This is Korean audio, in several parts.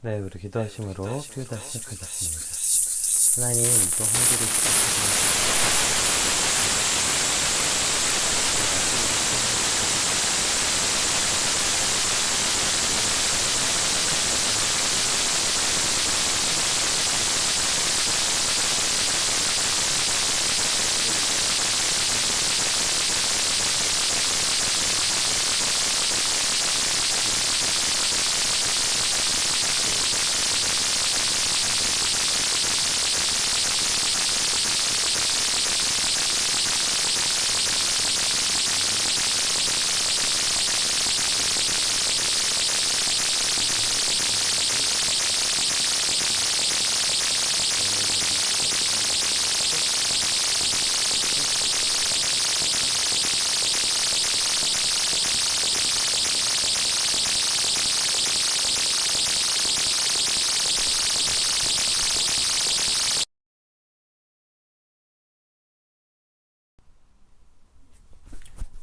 네, 우리 기도하심으로 튜다 시작하겠습니다. 하나님, 또 한 주를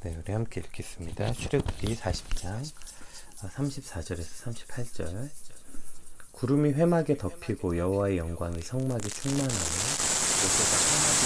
네, 우리 함께 읽겠습니다. 출애굽기 40장 34절에서 38절. 구름이 회막에 덮이고 여호와의 영광이 성막에 충만하며 모세가 성막에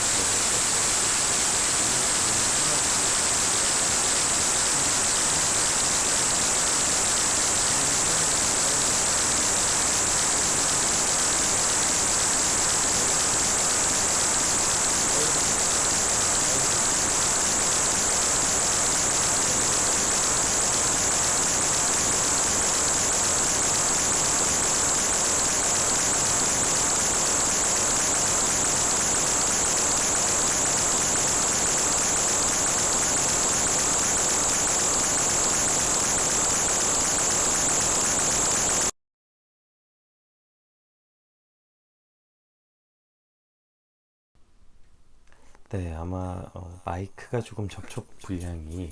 네, 아마 마이크가 조금 접촉 불량이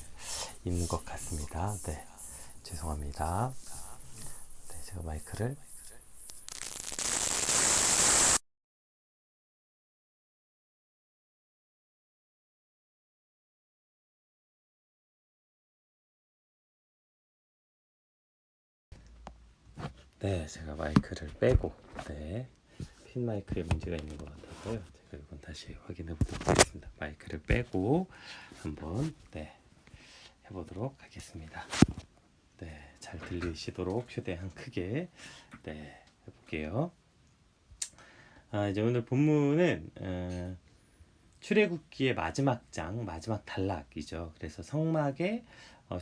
있는 것 같습니다. 네, 죄송합니다. 네, 제가 마이크를 제가 마이크를 빼고 핀 마이크에 문제가 있는 것 같아서요. 제가 이건 다시 확인해 보도록 하겠습니다. 마이크를 빼고 한번 해보도록 하겠습니다. 잘 들리시도록 최대한 크게 해볼게요. 이제 오늘 본문은 출애굽기의 마지막 장, 마지막 단락이죠. 그래서 성막의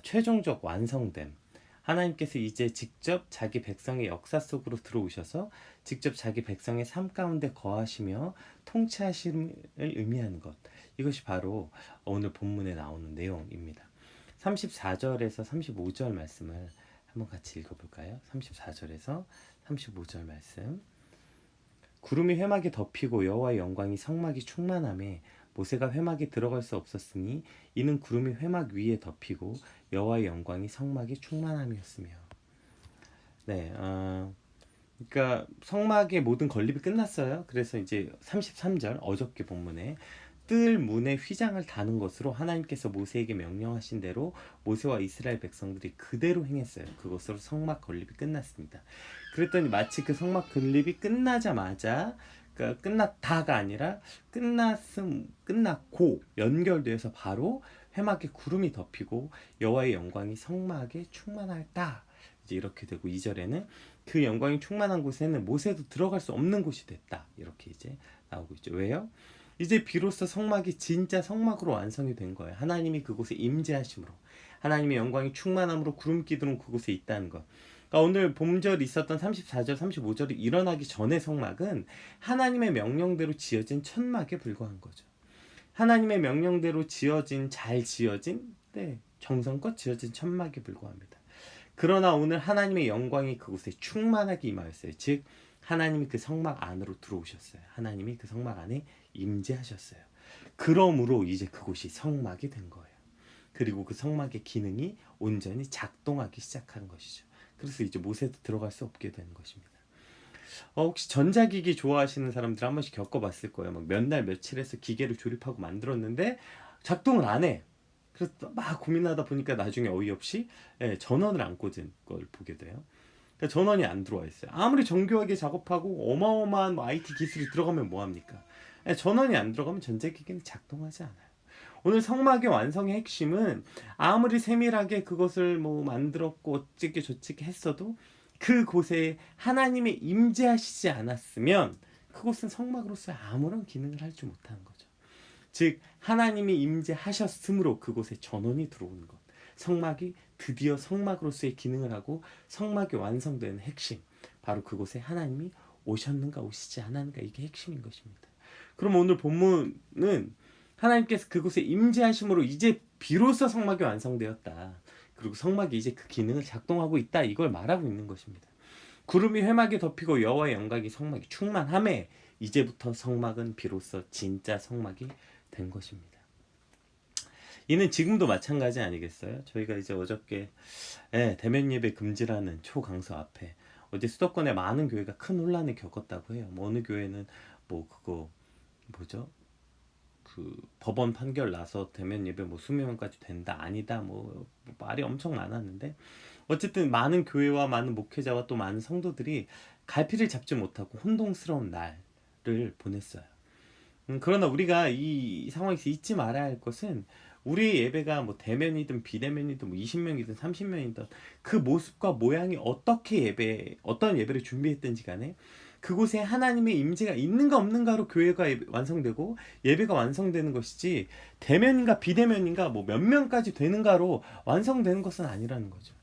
최종적 완성됨. 하나님께서 이제 직접 자기 백성의 역사 속으로 들어오셔서 직접 자기 백성의 삶 가운데 거하시며 통치하심을 의미하는 것. 이것이 바로 오늘 본문에 나오는 내용입니다. 34절에서 35절 말씀을 한번 같이 읽어볼까요? 34절에서 35절 말씀. 구름이 회막에 덮이고 여호와의 영광이 성막이 충만하매 모세가 회막에 들어갈 수 없었으니 이는 구름이 회막 위에 덮이고 여호와의 영광이 성막이 충만함이었으며. 그러니까 성막의 모든 건립이 끝났어요. 그래서 이제 33절 어저께 본문에 뜰 문에 휘장을 다는 것으로 하나님께서 모세에게 명령하신 대로 모세와 이스라엘 백성들이 그대로 행했어요. 그것으로 성막 건립이 끝났습니다. 그랬더니 마치 그 성막 건립이 끝나자마자, 그러니까 끝났다가 아니라 끝났고 연결돼서 바로 회막에 구름이 덮이고 여호와의 영광이 성막에 충만하였다. 이제 이렇게 되고 2절에는 그 영광이 충만한 곳에는 모세도 들어갈 수 없는 곳이 됐다. 이렇게 이제 나오고 있죠. 왜요? 이제 비로소 성막이 진짜 성막으로 완성이 된 거예요. 하나님이 그곳에 임재하심으로, 하나님의 영광이 충만함으로 구름 기둥은 그곳에 있다는 것. 그러니까 오늘 봄절 있었던 34절, 35절이 일어나기 전의 성막은 하나님의 명령대로 지어진 천막에 불과한 거죠. 하나님의 명령대로 잘 지어진, 정성껏 지어진 천막에 불과합니다. 그러나 오늘 하나님의 영광이 그곳에 충만하게 임하였어요. 즉 하나님이 그 성막 안으로 들어오셨어요. 하나님이 그 성막 안에 임재하셨어요. 그러므로 이제 그곳이 성막이 된 거예요. 그리고 그 성막의 기능이 온전히 작동하기 시작한 것이죠. 그래서 이제 모세도 들어갈 수 없게 되는 것입니다. 혹시 전자기기 좋아하시는 사람들 한 번씩 겪어봤을 거예요. 막 몇 날 며칠 해서 기계를 조립하고 만들었는데 작동을 안 해. 그래서 막 고민하다 보니까 나중에 어이없이 전원을 안 꽂은 걸 보게 돼요. 그러니까 전원이 안 들어와 있어요. 아무리 정교하게 작업하고 어마어마한 뭐 IT 기술이 들어가면 뭐합니까? 전원이 안 들어가면 전자기기는 작동하지 않아요. 오늘 성막의 완성의 핵심은 아무리 세밀하게 그것을 뭐 만들었고 어찌게 저찌게 했어도 그곳에 하나님이 임재하시지 않았으면 그곳은 성막으로서 아무런 기능을 할 줄 못하는 거죠. 즉 하나님이 임재하셨으므로 그곳에 전원이 들어오는 것. 성막이 드디어 성막으로서의 기능을 하고 성막이 완성되는 핵심. 바로 그곳에 하나님이 오셨는가 오시지 않았는가 이게 핵심인 것입니다. 그럼 오늘 본문은 하나님께서 그곳에 임재하심으로 이제 비로소 성막이 완성되었다. 그리고 성막이 이제 그 기능을 작동하고 있다. 이걸 말하고 있는 것입니다. 구름이 회막에 덮이고 여호와의 영광이 성막이 충만함에 이제부터 성막은 비로소 진짜 성막이 된 것입니다. 이는 지금도 마찬가지 아니겠어요? 저희가 이제 어저께 대면 예배 금지라는 초강수 앞에 어제 수도권에 많은 교회가 큰 혼란을 겪었다고 해요. 뭐 어느 교회는 뭐 그거 뭐죠? 그 법원 판결 나서 대면 예배 뭐 수명까지 된다 아니다 뭐 말이 엄청 많았는데 어쨌든 많은 교회와 많은 목회자와 또 많은 성도들이 갈피를 잡지 못하고 혼동스러운 날을 보냈어요. 그러나 우리가 이 상황에서 잊지 말아야 할 것은 우리의 예배가 뭐 대면이든 비대면이든 뭐 20명이든 30명이든 그 모습과 모양이 어떤 예배를 준비했든지 간에 그곳에 하나님의 임재가 있는가 없는가로 교회가 완성되고 예배가 완성되는 것이지 대면인가 비대면인가 뭐 몇 명까지 되는가로 완성되는 것은 아니라는 거죠.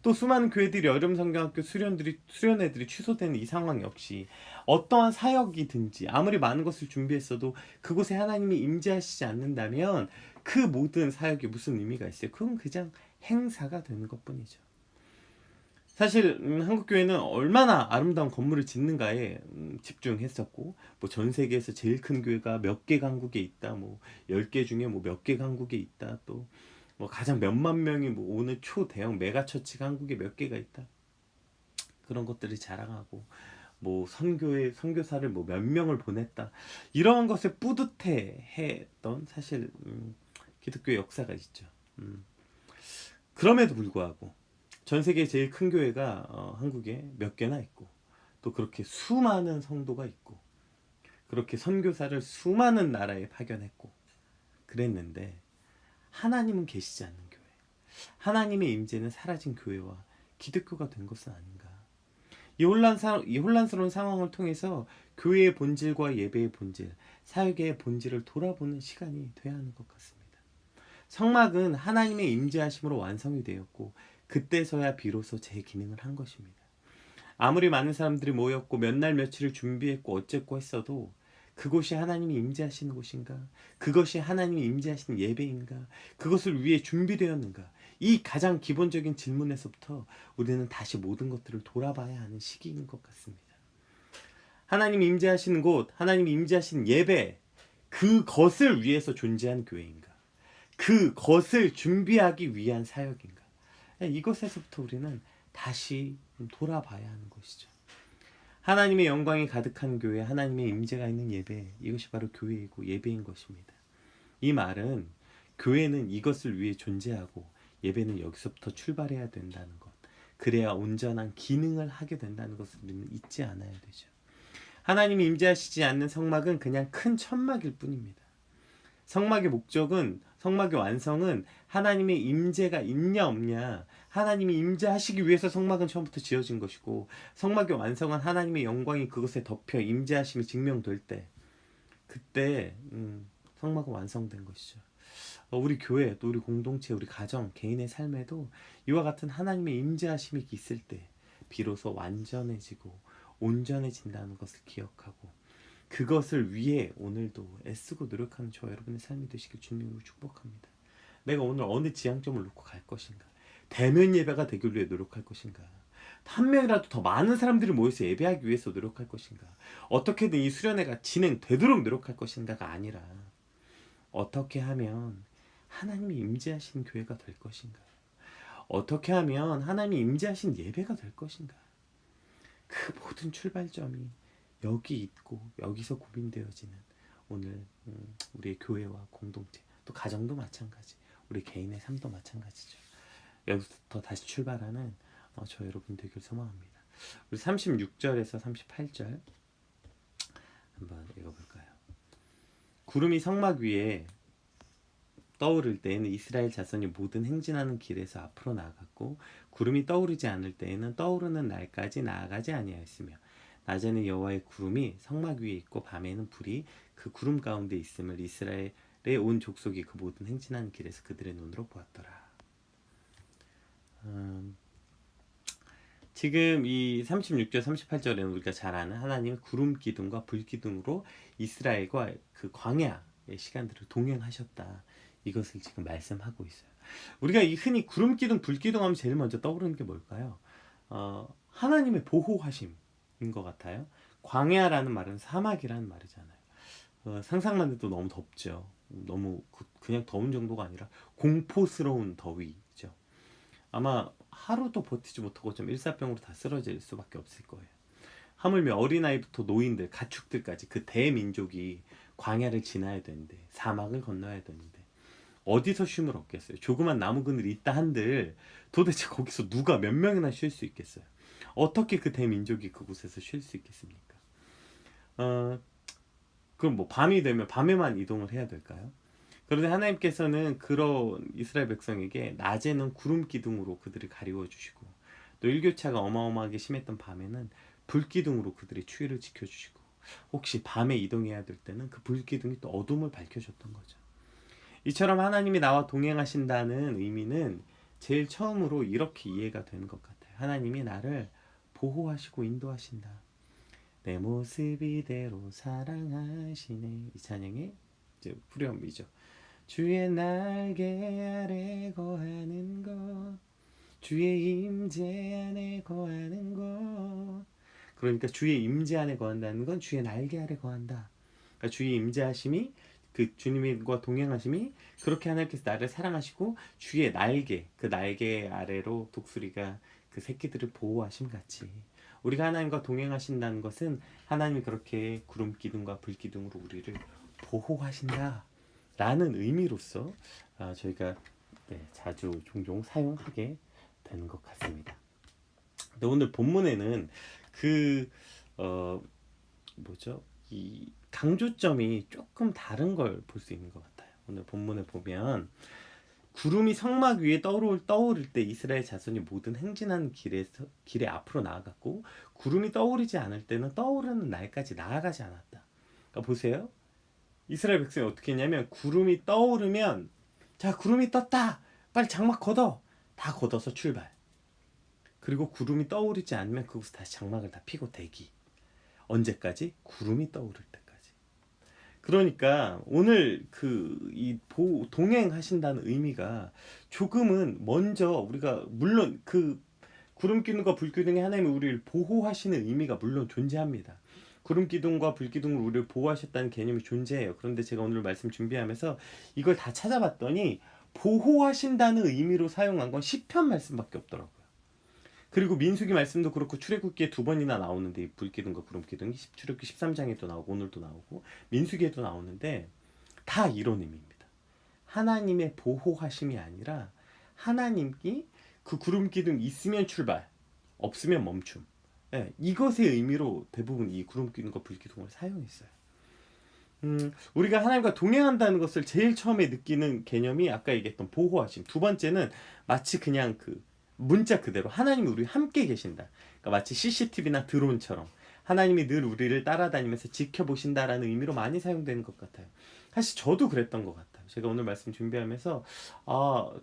또 수많은 교회들이 여름 성경학교 수련회들이 취소되는 이 상황 역시 어떠한 사역이든지 아무리 많은 것을 준비했어도 그곳에 하나님이 임재하시지 않는다면 그 모든 사역이 무슨 의미가 있어요? 그건 그냥 행사가 되는 것뿐이죠. 사실 한국 교회는 얼마나 아름다운 건물을 짓는가에 집중했었고 뭐 전 세계에서 제일 큰 교회가 몇 개 강국에 있다 뭐 10개 중에 뭐 몇 개 강국에 있다 또 뭐 가장 몇만 명이 뭐 오늘 초대형 메가처치가 한국에 몇 개가 있다 그런 것들을 자랑하고 뭐 선교사를 뭐 몇 명을 보냈다 이런 것에 뿌듯해했던 사실 기독교의 역사가 있죠. 그럼에도 불구하고 전 세계 제일 큰 교회가 한국에 몇 개나 있고 또 그렇게 수많은 성도가 있고 그렇게 선교사를 수많은 나라에 파견했고 그랬는데 하나님은 계시지 않는 교회, 하나님의 임재는 사라진 교회와 기독교가 된 것은 아닌가. 이 혼란스러운 상황을 통해서 교회의 본질과 예배의 본질, 사역의 본질을 돌아보는 시간이 돼야 하는 것 같습니다. 성막은 하나님의 임재하심으로 완성이 되었고 그때서야 비로소 제 기능을 한 것입니다. 아무리 많은 사람들이 모였고 몇 날 며칠을 준비했고 어쨌고 했어도 그곳이 하나님이 임재하시는 곳인가? 그것이 하나님이 임재하시는 예배인가? 그것을 위해 준비되었는가? 이 가장 기본적인 질문에서부터 우리는 다시 모든 것들을 돌아봐야 하는 시기인 것 같습니다. 하나님이 임재하시는 곳, 하나님이 임재하시는 예배, 그것을 위해서 존재한 교회인가? 그것을 준비하기 위한 사역인가? 이것에서부터 우리는 다시 돌아봐야 하는 것이죠. 하나님의 영광이 가득한 교회, 하나님의 임재가 있는 예배, 이것이 바로 교회이고 예배인 것입니다. 이 말은 교회는 이것을 위해 존재하고 예배는 여기서부터 출발해야 된다는 것, 그래야 온전한 기능을 하게 된다는 것을 우리는 잊지 않아야 되죠. 하나님이 임재하시지 않는 성막은 그냥 큰 천막일 뿐입니다. 성막의 목적은, 성막의 완성은 하나님의 임재가 있냐 없냐, 하나님이 임재하시기 위해서 성막은 처음부터 지어진 것이고 성막의 완성은 하나님의 영광이 그것에 덮여 임재하심이 증명될 때 그때 성막은 완성된 것이죠. 우리 교회, 또 우리 공동체, 우리 가정, 개인의 삶에도 이와 같은 하나님의 임재하심이 있을 때 비로소 완전해지고 온전해진다는 것을 기억하고 그것을 위해 오늘도 애쓰고 노력하는 저와 여러분의 삶이 되시길 주님으로 축복합니다. 내가 오늘 어느 지향점을 놓고 갈 것인가? 대면 예배가 되기 위해 노력할 것인가? 한 명이라도 더 많은 사람들이 모여서 예배하기 위해서 노력할 것인가? 어떻게든 이 수련회가 진행되도록 노력할 것인가가 아니라 어떻게 하면 하나님이 임재하시는 교회가 될 것인가? 어떻게 하면 하나님이 임재하신 예배가 될 것인가? 그 모든 출발점이 여기 있고 여기서 고민되어지는 오늘 우리의 교회와 공동체 또 가정도 마찬가지 우리 개인의 삶도 마찬가지죠. 여기서부터 다시 출발하는 저 여러분 되길 소망합니다. 우리 36절에서 38절 한번 읽어볼까요? 구름이 성막 위에 떠오를 때에는 이스라엘 자손이 모든 행진하는 길에서 앞으로 나아갔고 구름이 떠오르지 않을 때에는 떠오르는 날까지 나아가지 아니하였으며 낮에는 여호와의 구름이 성막 위에 있고 밤에는 불이 그 구름 가운데 있음을 이스라엘의 온 족속이 그 모든 행진하는 길에서 그들의 눈으로 보았더라. 지금 이 36절 38절에는 우리가 잘 아는 하나님의 구름 기둥과 불 기둥으로 이스라엘과 그 광야의 시간들을 동행하셨다. 이것을 지금 말씀하고 있어요. 우리가 이 흔히 구름 기둥, 불 기둥 하면 제일 먼저 떠오르는 게 뭘까요? 하나님의 보호하심인 것 같아요. 광야라는 말은 사막이라는 말이잖아요. 상상만 해도 너무 덥죠. 너무 그냥 더운 정도가 아니라 공포스러운 더위죠. 아마 하루도 버티지 못하고 좀 일사병으로 다 쓰러질 수밖에 없을 거예요. 하물며 어린아이부터 노인들, 가축들까지 그 대민족이 광야를 지나야 되는데, 사막을 건너야 되는데 어디서 쉼을 얻겠어요? 조그만 나무 그늘이 있다 한들 도대체 거기서 누가 몇 명이나 쉴 수 있겠어요? 어떻게 그 대민족이 그곳에서 쉴 수 있겠습니까? 그럼 뭐 밤이 되면 밤에만 이동을 해야 될까요? 그런데 하나님께서는 그런 이스라엘 백성에게 낮에는 구름 기둥으로 그들을 가리워 주시고 또 일교차가 어마어마하게 심했던 밤에는 불 기둥으로 그들의 추위를 지켜주시고 혹시 밤에 이동해야 될 때는 그 불 기둥이 또 어둠을 밝혀줬던 거죠. 이처럼 하나님이 나와 동행하신다는 의미는 제일 처음으로 이렇게 이해가 되는 것 같아요. 하나님이 나를 보호하시고 인도하신다. 내 모습 이대로 사랑하시네. 이 찬양의 이제 후렴이죠. 주의 날개 아래 거하는 것, 주의 임재 안에 거하는 것. 그러니까 주의 임재 안에 거한다는 건 주의 날개 아래 거한다. 그러니까 주의 임재하심이 그 주님과 동행하심이 그렇게 하나님께서 나를 사랑하시고 주의 날개, 그 날개 아래로 독수리가 그 새끼들을 보호하심 같이 우리가 하나님과 동행하신다는 것은 하나님이 그렇게 구름 기둥과 불 기둥으로 우리를 보호하신다 라는 의미로서 저희가 자주 종종 사용하게 되는 것 같습니다. 근데 오늘 본문에는 그 이 강조점이 조금 다른 걸 볼 수 있는 것 같아요. 오늘 본문에 보면 구름이 성막 위에 떠오를 때 이스라엘 자손이 모든 행진하는 길에 앞으로 나아갔고 구름이 떠오르지 않을 때는 떠오르는 날까지 나아가지 않았다. 그러니까 보세요. 이스라엘 백성이 어떻게 했냐면 구름이 떠오르면 자 구름이 떴다 빨리 장막 걷어 다 걷어서 출발. 그리고 구름이 떠오르지 않으면 그곳에 다시 장막을 다 피고 대기. 언제까지? 구름이 떠오를 때까지. 그러니까 오늘 동행하신다는 의미가 조금은 먼저 우리가 물론 그 구름 기둥과 불 기둥이 하나님이 우리를 보호하시는 의미가 물론 존재합니다. 구름 기둥과 불 기둥으로 우리를 보호하셨다는 개념이 존재해요. 그런데 제가 오늘 말씀 준비하면서 이걸 다 찾아봤더니 보호하신다는 의미로 사용한 건 시편 말씀밖에 없더라고요. 그리고 민수기 말씀도 그렇고 출애굽기에 2번이나 나오는데 이 불기둥과 구름기둥이 출애굽기 13장에도 나오고 오늘도 나오고 민수기에도 나오는데 다 이런 의미입니다. 하나님의 보호하심이 아니라 하나님이 그 구름기둥 있으면 출발, 없으면 멈춤. 이것의 의미로 대부분 이 구름기둥과 불기둥을 사용했어요. 우리가 하나님과 동행한다는 것을 제일 처음에 느끼는 개념이 아까 얘기했던 보호하심. 두 번째는 마치 그냥 그 문자 그대로 하나님이 우리 함께 계신다. 그러니까 마치 CCTV나 드론처럼 하나님이 늘 우리를 따라다니면서 지켜보신다라는 의미로 많이 사용되는 것 같아요. 사실 저도 그랬던 것 같아요. 제가 오늘 말씀 준비하면서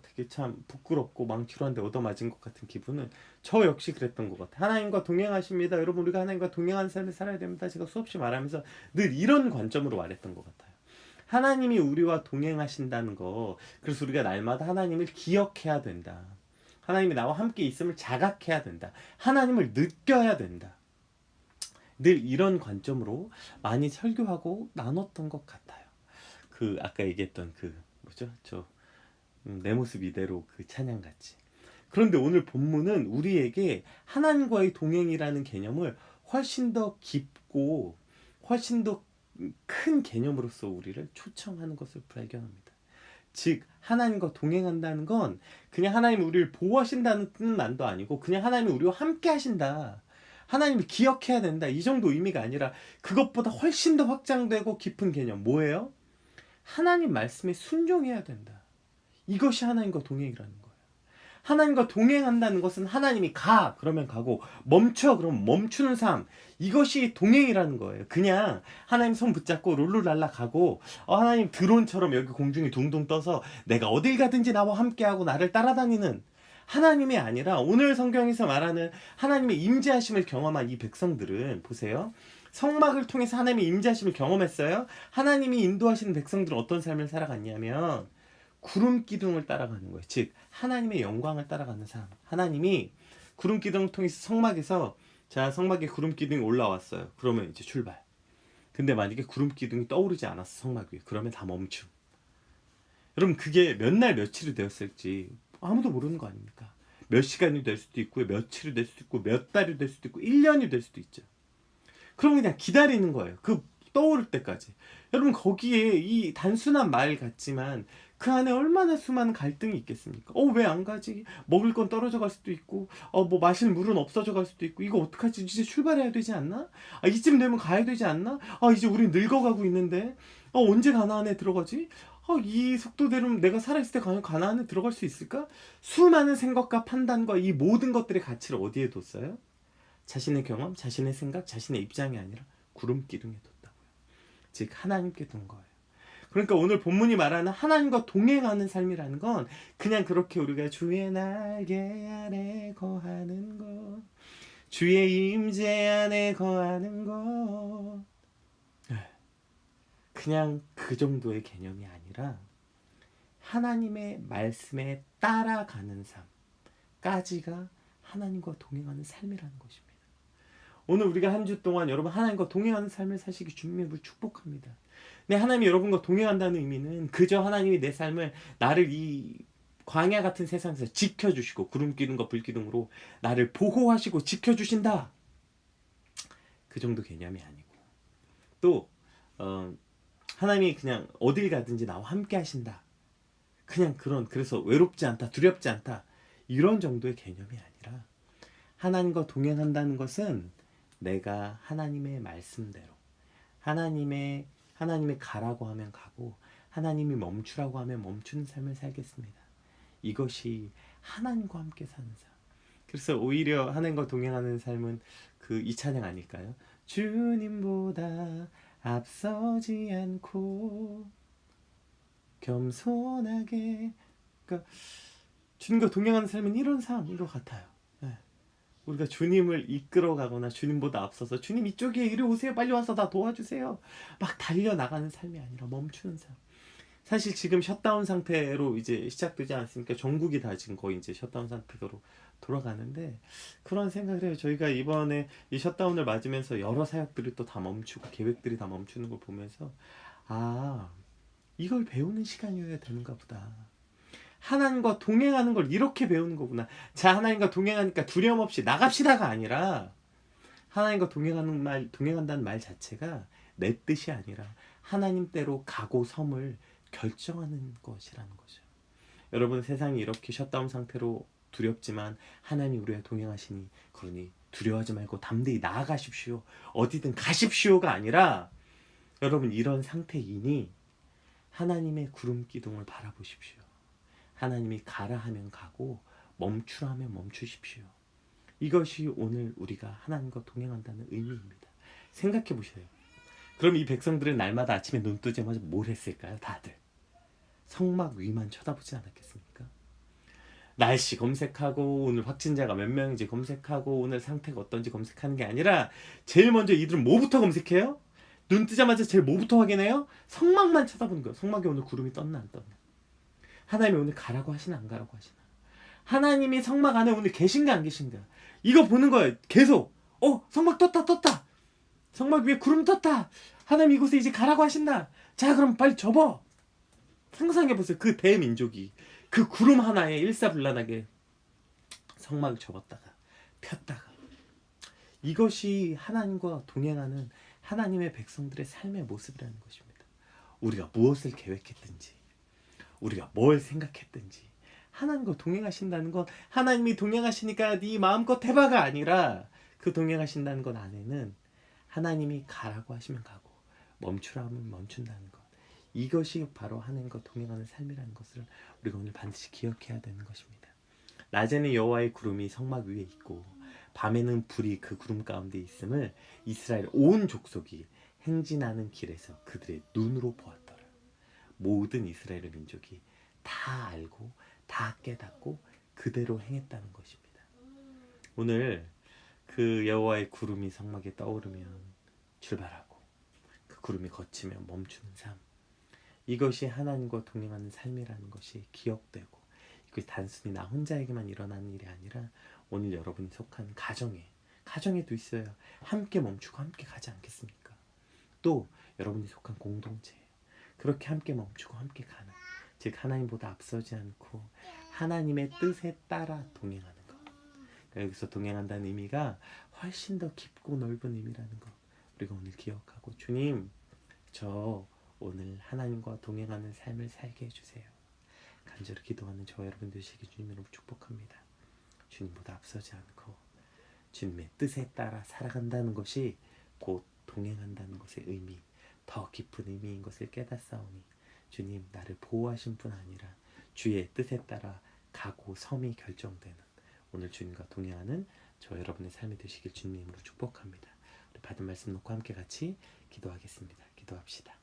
되게 참 부끄럽고 망치로 한데 얻어맞은 것 같은 기분은 저 역시 그랬던 것 같아요. 하나님과 동행하십니다. 여러분 우리가 하나님과 동행하는 삶을 살아야 됩니다. 제가 수없이 말하면서 늘 이런 관점으로 말했던 것 같아요. 하나님이 우리와 동행하신다는 거 그래서 우리가 날마다 하나님을 기억해야 된다. 하나님이 나와 함께 있음을 자각해야 된다. 하나님을 느껴야 된다. 늘 이런 관점으로 많이 설교하고 나눴던 것 같아요. 아까 얘기했던 내 모습 이대로 그 찬양같이. 그런데 오늘 본문은 우리에게 하나님과의 동행이라는 개념을 훨씬 더 깊고 훨씬 더 큰 개념으로서 우리를 초청하는 것을 발견합니다. 즉 하나님과 동행한다는 건 그냥 하나님이 우리를 보호하신다는 뜻만도 아니고 그냥 하나님이 우리와 함께 하신다, 하나님을 기억해야 된다, 이 정도 의미가 아니라 그것보다 훨씬 더 확장되고 깊은 개념 뭐예요? 하나님 말씀에 순종해야 된다. 이것이 하나님과 동행이라는 거예요. 하나님과 동행한다는 것은 하나님이 가 그러면 가고 멈춰 그러면 멈추는 삶, 이것이 동행이라는 거예요. 그냥 하나님 손 붙잡고 룰루랄라 가고 하나님 드론처럼 여기 공중에 둥둥 떠서 내가 어딜 가든지 나와 함께하고 나를 따라다니는 하나님이 아니라 오늘 성경에서 말하는 하나님의 임재하심을 경험한 이 백성들은 보세요. 성막을 통해서 하나님의 임재하심을 경험했어요. 하나님이 인도하시는 백성들은 어떤 삶을 살아갔냐면 구름 기둥을 따라가는 거예요. 즉 하나님의 영광을 따라가는 삶. 하나님이 구름 기둥을 통해서 성막에서 자 성막에 구름 기둥이 올라왔어요. 그러면 이제 출발. 근데 만약에 구름 기둥이 떠오르지 않았어 성막 위에. 그러면 다 멈춤. 여러분 그게 몇 날 며칠이 되었을지 아무도 모르는 거 아닙니까? 몇 시간이 될 수도 있고 며칠이 될 수도 있고 몇 달이 될 수도 있고 1년이 될 수도 있죠. 그럼 그냥 기다리는 거예요. 그 떠오를 때까지. 여러분 거기에 이 단순한 말 같지만 그 안에 얼마나 수많은 갈등이 있겠습니까? 왜 안 가지? 먹을 건 떨어져 갈 수도 있고 뭐 마실 물은 없어져 갈 수도 있고 이거 어떡하지? 이제 출발해야 되지 않나? 이쯤 되면 가야 되지 않나? 이제 우리 늙어가고 있는데 언제 가나안에 들어가지? 이 속도대로 내가 살아있을 때 과연 가나안에 들어갈 수 있을까? 수많은 생각과 판단과 이 모든 것들의 가치를 어디에 뒀어요? 자신의 경험, 자신의 생각, 자신의 입장이 아니라 구름 기둥에 뒀다고요. 즉 하나님께 둔 거예요. 그러니까 오늘 본문이 말하는 하나님과 동행하는 삶이라는 건 그냥 그렇게 우리가 주의 날개 아래 거하는 것, 주의 임재 안에 거하는 것, 그냥 그 정도의 개념이 아니라 하나님의 말씀에 따라가는 삶까지가 하나님과 동행하는 삶이라는 것입니다. 오늘 우리가 한 주 동안 여러분 하나님과 동행하는 삶을 사시기 주님을 축복합니다. 근데 하나님이 여러분과 동행한다는 의미는 그저 하나님이 내 삶을 나를 이 광야 같은 세상에서 지켜주시고 구름 기둥과 불 기둥으로 나를 보호하시고 지켜주신다, 그 정도 개념이 아니고 또 하나님이 그냥 어딜 가든지 나와 함께 하신다, 그냥 그래서 외롭지 않다 두렵지 않다 이런 정도의 개념이 아니라 하나님과 동행한다는 것은 내가 하나님의 말씀대로 하나님의 가라고 하면 가고 하나님이 멈추라고 하면 멈추는 삶을 살겠습니다. 이것이 하나님과 함께 사는 삶. 그래서 오히려 하나님과 동행하는 삶은 이 찬양 아닐까요? 주님보다 앞서지 않고 겸손하게. 그러니까 주님과 동행하는 삶은 이런 삶인 것 같아요. 우리가 주님을 이끌어가거나 주님보다 앞서서 주님 이쪽에 이리 오세요, 빨리 와서 나 도와주세요 막 달려나가는 삶이 아니라 멈추는 삶. 사실 지금 셧다운 상태로 이제 시작되지 않습니까? 전국이 다 지금 거의 이제 셧다운 상태로 돌아가는데 그런 생각을 해요. 저희가 이번에 이 셧다운을 맞으면서 여러 사역들이 또 다 멈추고 계획들이 다 멈추는 걸 보면서 이걸 배우는 시간이어야 되는가 보다. 하나님과 동행하는 걸 이렇게 배우는 거구나. 자, 하나님과 동행하니까 두려움 없이 나갑시다가 아니라 하나님과 동행한다는 말 자체가 내 뜻이 아니라 하나님대로 가고 섬을 결정하는 것이라는 거죠. 여러분 세상이 이렇게 셧다운 상태로 두렵지만 하나님이 우리와 동행하시니 그러니 두려워하지 말고 담대히 나아가십시오. 어디든 가십시오가 아니라 여러분 이런 상태이니 하나님의 구름 기둥을 바라보십시오. 하나님이 가라 하면 가고 멈추라 하면 멈추십시오. 이것이 오늘 우리가 하나님과 동행한다는 의미입니다. 생각해 보세요. 그럼 이 백성들은 날마다 아침에 눈 뜨자마자 뭘 했을까요? 다들 성막 위만 쳐다보지 않았겠습니까? 날씨 검색하고 오늘 확진자가 몇 명인지 검색하고 오늘 상태가 어떤지 검색하는 게 아니라 제일 먼저 이들은 뭐부터 검색해요? 눈 뜨자마자 제일 뭐부터 확인해요? 성막만 쳐다보는 거예요. 성막에 오늘 구름이 떴나 안 떴나, 하나님이 오늘 가라고 하시나 안 가라고 하시나, 하나님이 성막 안에 오늘 계신가 안 계신가, 이거 보는 거예요. 계속 성막 떴다 성막 위에 구름 떴다, 하나님 이곳에 이제 가라고 하신다. 자 그럼 빨리 접어. 상상해보세요. 그 대민족이 그 구름 하나에 일사불란하게 성막을 접었다가 폈다가. 이것이 하나님과 동행하는 하나님의 백성들의 삶의 모습이라는 것입니다. 우리가 무엇을 계획했든지 우리가 뭘 생각했든지 하나님과 동행하신다는 건 하나님이 동행하시니까 네 마음껏 해봐가 아니라 그 동행하신다는 것 안에는 하나님이 가라고 하시면 가고 멈추라 하면 멈춘다는 것. 이것이 바로 하나님과 동행하는 삶이라는 것을 우리가 오늘 반드시 기억해야 되는 것입니다. 낮에는 여호와의 구름이 성막 위에 있고 밤에는 불이 그 구름 가운데 있음을 이스라엘 온 족속이 행진하는 길에서 그들의 눈으로 보았더라. 모든 이스라엘 민족이 다 알고 다 깨닫고 그대로 행했다는 것입니다. 오늘 그 여호와의 구름이 성막에 떠오르면 출발하고 그 구름이 거치면 멈추는 삶, 이것이 하나님과 동행하는 삶이라는 것이 기억되고, 이것이 단순히 나 혼자에게만 일어나는 일이 아니라 오늘 여러분이 속한 가정에도 있어요. 함께 멈추고 함께 가지 않겠습니까? 또 여러분이 속한 공동체예요. 그렇게 함께 멈추고 함께 가는, 즉 하나님보다 앞서지 않고 하나님의 뜻에 따라 동행하는 것. 그러니까 여기서 동행한다는 의미가 훨씬 더 깊고 넓은 의미라는 것, 우리가 오늘 기억하고, 주님, 저 오늘 하나님과 동행하는 삶을 살게 해주세요. 간절히 기도하는 저와 여러분 되시길 주님으로 축복합니다. 주님보다 앞서지 않고 주님의 뜻에 따라 살아간다는 것이 곧 동행한다는 것의 의미, 더 깊은 의미인 것을 깨닫사오니 주님, 나를 보호하신 분 아니라 주의 뜻에 따라 가고 섬이 결정되는 오늘 주님과 동행하는 저 여러분의 삶이 되시길 주님으로 축복합니다. 우리 받은 말씀 놓고 함께 같이 기도하겠습니다. 기도합시다.